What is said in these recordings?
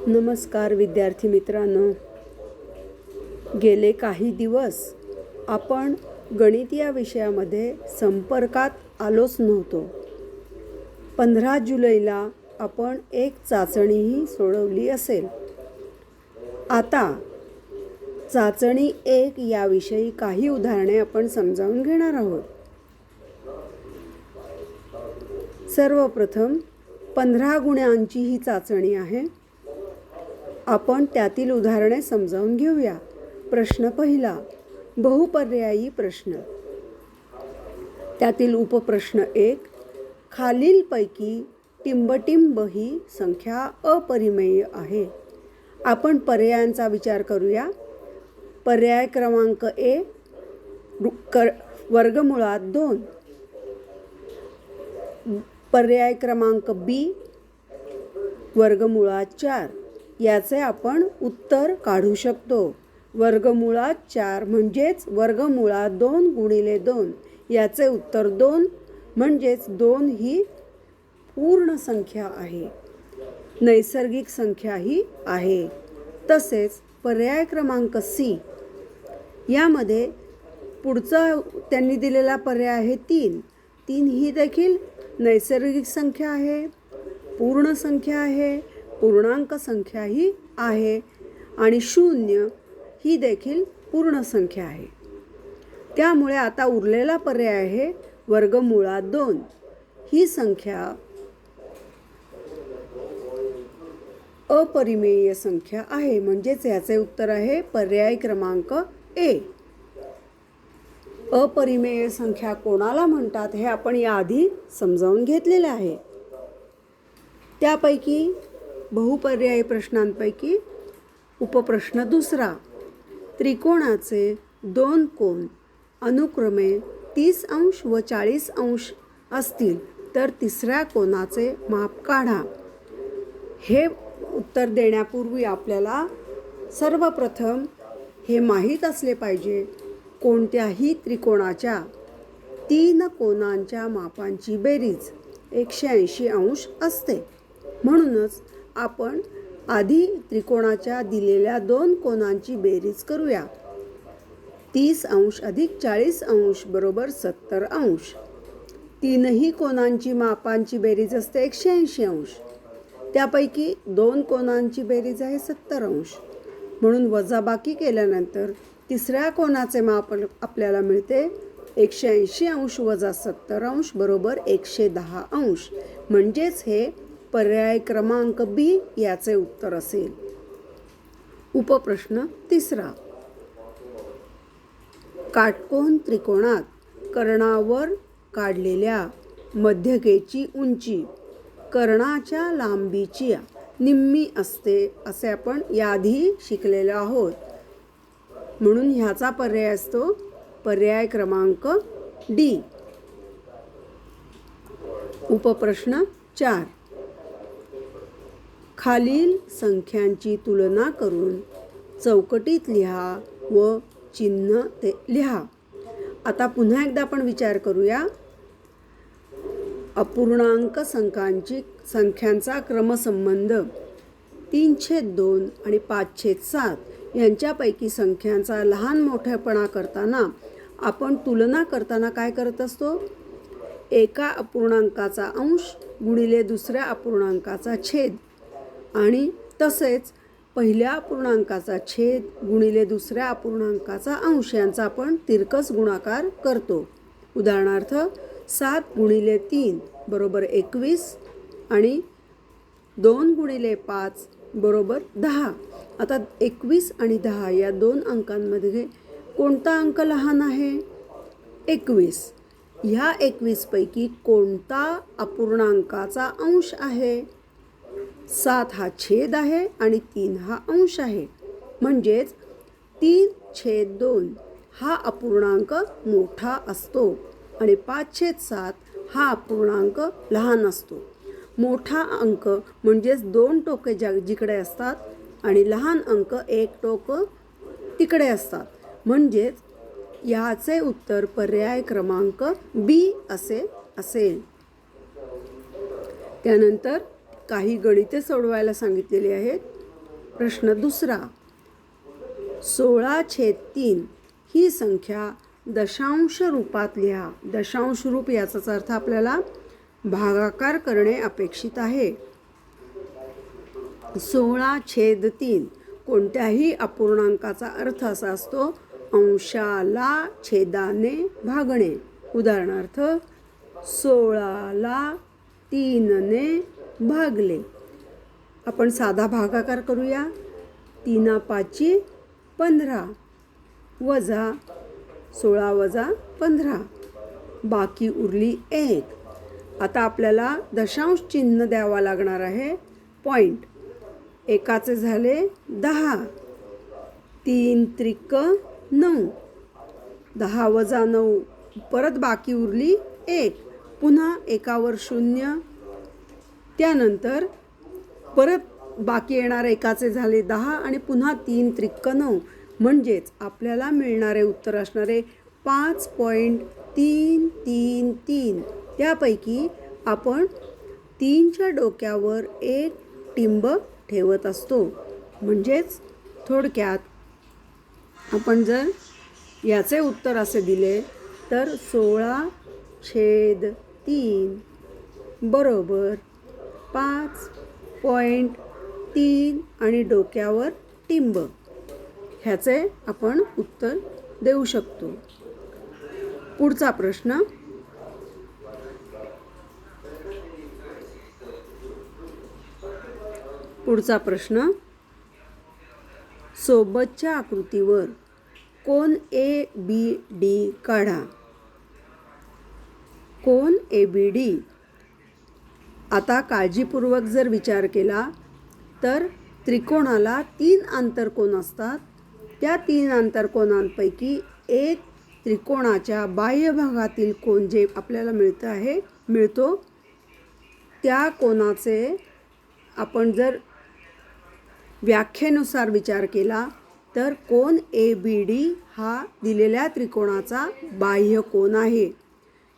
नमस्कार विद्यार्थी मित्रांनो. गेले काही दिवस आपण गणित या विषयामध्ये संपर्कात आलोच नव्हतो. 15 जुलैला आपण एक चाचणीही सोडवली असेल. आता चाचणी 1 याविषयी काही उदाहरणे आपण समजावून घेणार आहोत. सर्वप्रथम 15 गुणांची ही चाचणी आहे. आपण त्यातील उदाहरणे समजावून घेऊया. प्रश्न पहिला, बहुपर्यायी प्रश्न. त्यातील उपप्रश्न 1, खालीलपैकी टिंबटिंब ही संख्या अपरिमेय आहे. आपण पर्यायांचा विचार करूया. पर्याय क्रमांक ए वर्गमुळात 2, पर्याय क्रमांक बी वर्गमुळात 4. याचे आपण उत्तर काढू शकतो. वर्गमुळात 4 म्हणजेच वर्गमुळात 2 गुणिले 2. याचे उत्तर 2 म्हणजेच 2 ही पूर्ण संख्या आहे, नैसर्गिक संख्या ही आहे. तसेच पर्याय क्रमांक सी यामध्ये पुढचा त्यांनी दिलेला पर्याय आहे 3. 3 ही देखील नैसर्गिक संख्या आहे, पूर्ण संख्या आहे, पूर्णांक संख्या ही आहे आणि 0 ही देखील पूर्ण संख्या आहे. त्यामुळे आता उरलेला पर्याय आहे वर्गमुळात 2. ही संख्या अपरिमेय संख्या आहे, म्हणजेच याचे उत्तर आहे पर्याय क्रमांक ए. अपरिमेय संख्या कोणाला म्हणतात हे आपण याआधी समजावून घेतलेले आहे. त्यापैकी बहुपर्यायी प्रश्नांपैकी उपप्रश्न दुसरा, त्रिकोणाचे 2 कोन अनुक्रमे 30 अंश व 40 अंश असतील तर तिसऱ्या कोनाचे माप काढा. हे उत्तर देण्यापूर्वी आपल्याला सर्वप्रथम हे माहीत असले पाहिजे, कोणत्याही त्रिकोणाच्या 3 कोनांच्या मापांची बेरीज 180 अंश असते. म्हणूनच आपण आधी त्रिकोणाच्या दिलेल्या 2 कोनांची बेरीज करूया. 30 अंश अधिक 40 अंश बरोबर 70 अंश. 3ही कोनांची मापांची बेरीज असते 180 अंश. त्यापैकी 2 कोनांची बेरीज आहे 70 अंश. म्हणून वजाबाकी केल्यानंतर तिसऱ्या कोनाचे माप आपल्याला मिळते 180 अंश वजा 70 अंश बरोबर 110 अंश. म्हणजेच हे पर्याय क्रमांक बी याचे उत्तर असेल. उपप्रश्न तिसरा, काटकोन त्रिकोणात कर्णावर काढलेल्या मध्यकेची उंची कर्णाच्या लांबीची निम्मी असते असे आपण याआधी शिकलेलो आहोत. म्हणून ह्याचा पर्याय असतो पर्याय क्रमांक डी. उपप्रश्न 4, खालील संख्यांची तुलना करून चौकटीत लिहा व चिन्ह ते लिहा. आता पुन्हा एकदा आपण विचार करूया. अपूर्णांक संख्यांचा क्रमसंबंध 3/2 आणि 5/7 यांच्यापैकी संख्यांचा लहान मोठेपणा करताना आपण तुलना करताना काय करत असतो? एका अपूर्णांकाचा अंश गुणिले दुसऱ्या अपूर्णांकाचा छेद आणि तसेच पहिल्या अपूर्णांकाचा छेद गुणिले दुसऱ्या अपूर्णांकाचा अंश यांचा आपण तिरकस गुणाकार करतो. उदाहरणार्थ 7 गुणिले 3 बरोबर 21 आणि 2 गुणिले 5 बरोबर 10. आता 21 आणि 10 या 2 अंकांमध्ये कोणता अंक लहान आहे? 21. ह्या 21 पैकी कोणता अपूर्णांकाचा अंश आहे? 7 हा छेद आहे आणि 3 हा अंश आहे. म्हणजेच 3/2 हा अपूर्णांक मोठा असतो आणि 5/7 हा अपूर्णांक लहान असतो. मोठा अंक म्हणजेच 2 टोके जिकडे असतात आणि लहान अंक 1 टोक तिकडे असतात. म्हणजेच याचे उत्तर पर्याय क्रमांक बी असे असेल. त्यानंतर काही गणिते सोडवायला सांगितलेली आहेत. प्रश्न दुसरा, 16/3 ही संख्या दशांश रूपात लिहा. दशांश रूप याचाच अर्थ आपल्याला भागाकार करणे अपेक्षित आहे. 16/3 कोणत्याही अपूर्णांकाचा अर्थ असा असतो अंशाला छेदाने भागणे. उदाहरणार्थ 16ला 3ने भागले. आपण साधा भागाकार करूया. 3×5 15 वजा 16 वजा 15 बाकी उरली 1. आता आपल्याला दशांश चिन्ह द्यावा लागणार आहे. पॉईंट. एकाचे झाले 10, 3 त्रिक 9, 10 वजा 9 परत बाकी उरली 1. पुन्हा एकावर 0. त्यानंतर परत बाकी येणार एकाचे झाले 10 आणि पुन्हा 3 त्रिक 9. म्हणजेच आपल्याला मिळणारे उत्तर असणारे 5.333. त्यापैकी आपण 3च्या डोक्यावर 1 टिंब ठेवत असतो. म्हणजेच थोडक्यात आपण जर याचे उत्तर असे दिले तर 16/3 बरोबर 5.3 आणि डोक्यावर टिंब ह्याचे आपण उत्तर देऊ शकतो. पुढचा प्रश्न, सोबतच्या आकृतीवर कोन ABD काढा. कोन ABD. आता काळजीपूर्वक जर विचार केला तर त्रिकोणाला 3 आंतरकोन असतात. त्या 3 आंतरकोनांपैकी एक त्रिकोणाच्या बाह्य भागातील कोन जे आपल्याला मिळतो त्या कोनाचे आपण जर व्याख्येनुसार विचार केला तर कोन ABD हा दिलेल्या त्रिकोणाचा बाह्य कोन आहे.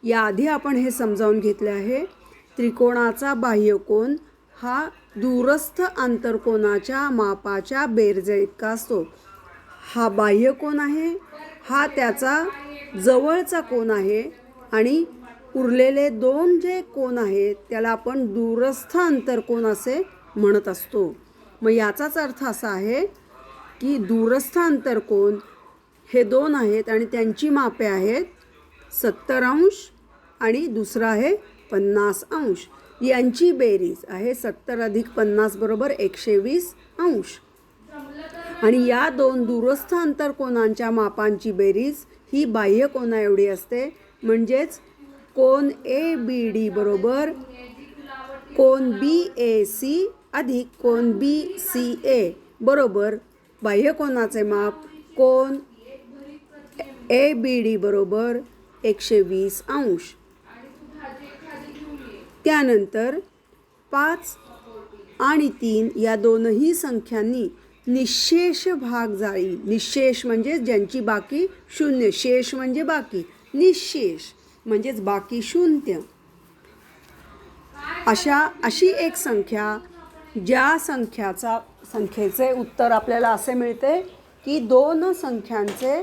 याआधी आपण हे समजावून घेतले आहे. त्रिकोणाचा बाह्य कोन हा दूरस्थ आंतरकोनाच्या मापाच्या बेरजेइतका असतो. हा बाह्य कोन आहे. हा त्याचा जवळचा कोन आहे आणि उरलेले 2 जे कोन आहेत त्याला आपण दूरस्थ आंतरकोन असे म्हणत असतो. मग याचाच अर्थ असा आहे की दूरस्थ आंतरकोन हे 2 आहेत आणि त्यांची मापे आहेत 70° आणि दुसरा आहे 50°. यांची बेरीज आहे 70 अधिक 50 बरोबर 120°. आणि या 2 दूरस्थ आंतरकोनांच्या मापांची बेरीज ही बाह्य कोना एवढी असते. म्हणजेच कोन ABD बरोबर कोन BAC अधिक कोन BCA बरोबर बाह्य कोनाचे माप कोन ABD बरोबर 120°. त्यानंतर 5 आणि 3 या दोनही संख्यांनी निःशेष भाग जाळी. निःशेष म्हणजे ज्यांची बाकी 0, शेष म्हणजे बाकी, निःशेष म्हणजेच बाकी 0. अशी एक संख्या ज्या संख्येचे उत्तर आपल्याला असे मिळते की 2 संख्यांचे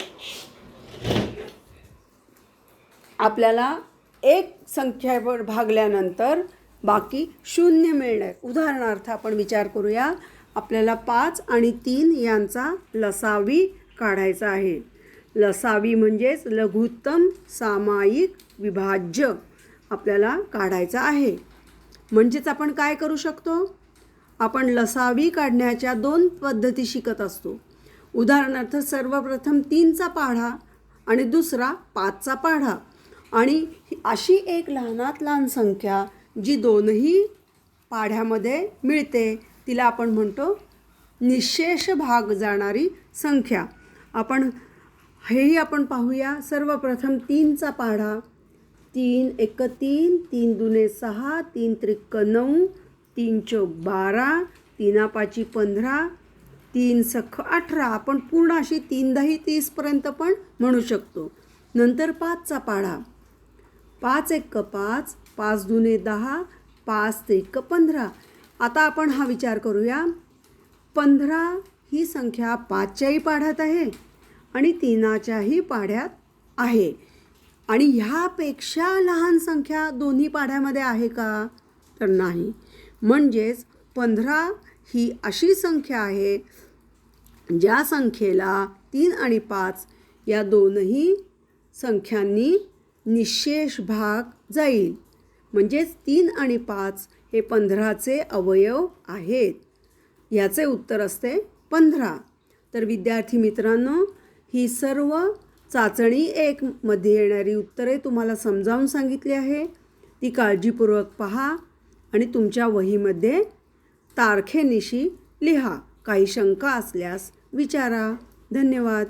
आपल्याला एक संख्येवर भागल्यानंतर बाकी 0 मिळणे. उदाहरणार्थ आपण विचार करूया. आपल्याला 5 आणि 3 यांचा लसावी काढायचा आहे. लसावी म्हणजेच लघुत्तम सामायिक विभाज्य आपल्याला काढायचा आहे. म्हणजेच आपण काय करू शकतो? आपण लसावी काढण्याच्या 2 पद्धती शिकत असतो. उदाहरणार्थ सर्वप्रथम 3चा पाढा आणि दुसरा 5चा पाढा. आणि अशी एक लहानात लहान संख्या जी दोनही पाढ्यामध्ये मिळते तिला आपण म्हणतो निःशेष भाग जाणारी संख्या. आपण पाहूया. सर्वप्रथम 3चा पाढा. 3 1 3, 3 2 6, 3 त्रिक 9, 3 चौक 12, 3 5 15, 3 सख 18. आपण पूर्ण अशी 3 10 30पर्यंत पण म्हणू शकतो. नंतर 5चा पाढा. 5 1 5, 5 2 10, 5 त्रिक 15. आता आपण हा विचार करूया. 15 ही संख्या 5च्याही पाढ्यात आहे आणि 3च्याही पाढ्यात आहे. आणि ह्यापेक्षा लहान संख्या दोन्ही पाढ्यामध्ये आहे का? तर नाही. म्हणजेच 15 ही अशी संख्या आहे ज्या संख्येला 3 आणि 5 या दोनही संख्यांनी निःशेष भाग जाईल. म्हणजेच 3 आणि 5 हे 15चे अवयव आहेत. याचे उत्तर असते 15. तर विद्यार्थी मित्रांनो, ही सर्व चाचणी 1 मध्ये येणारी उत्तरे तुम्हाला समजावून सांगितली आहे. ती काळजीपूर्वक पहा आणि तुमच्या वहीमध्ये तारखेनिशी लिहा. काही शंका असल्यास विचारा. धन्यवाद.